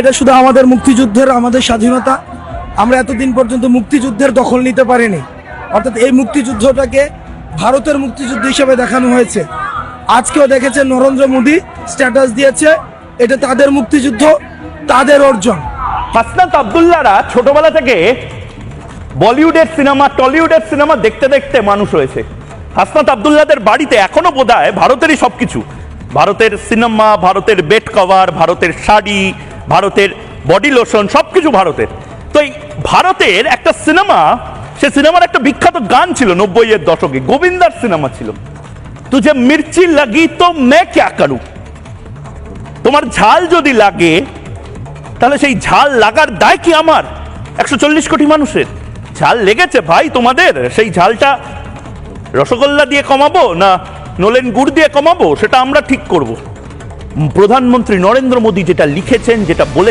এটা শুধু আমাদের মুক্তিযুদ্ধের, আমাদের স্বাধীনতা। আমরা এতদিন পর্যন্ত মুক্তিযুদ্ধের দখল নিতে পারিনি, অর্থাৎ এই মুক্তিযুদ্ধটাকে ভারতের মুক্তিযুদ্ধ হিসেবে দেখানো হয়েছে। আজকেও দেখেছেন নরেন্দ্র মোদী স্ট্যাটাস দিয়েছে, এটা তাদের মুক্তিযুদ্ধ, তাদের অর্জন। হাসনাত আব্দুল্লাহরা ছোটবেলা থেকে বলিউডের সিনেমা, টলিউডের সিনেমা দেখতে দেখতে মানুষ হয়েছে। হাসনাত আব্দুল্লাহদের বাড়িতে এখনো বোধহয় ভারতেরই সবকিছু, ভারতের সিনেমা, ভারতের বেড কভার, ভারতের শাড়ি, ভারতের বডি লোশন, সবকিছু ভারতের। তো এই ভারতের একটা সিনেমা, সে সিনেমার একটা বিখ্যাত গান ছিল 90-এর দশকে, গোবিন্দার সিনেমা ছিল, তুঝে মির্চি লাগি তো মে ক্যা করু। তোমার ঝাল যদি লাগে তাহলে সেই ঝাল লাগার দায় কি আমার? 140 কোটি মানুষের ঝাল লেগেছে ভাই তোমাদের, সেই ঝালটা রসগোল্লা দিয়ে কমাবো না নলেন গুড় দিয়ে কমাবো, সেটা আমরা ঠিক করব। প্রধানমন্ত্রী নরেন্দ্র মোদী যেটা লিখেছেন, যেটা বলেছেন,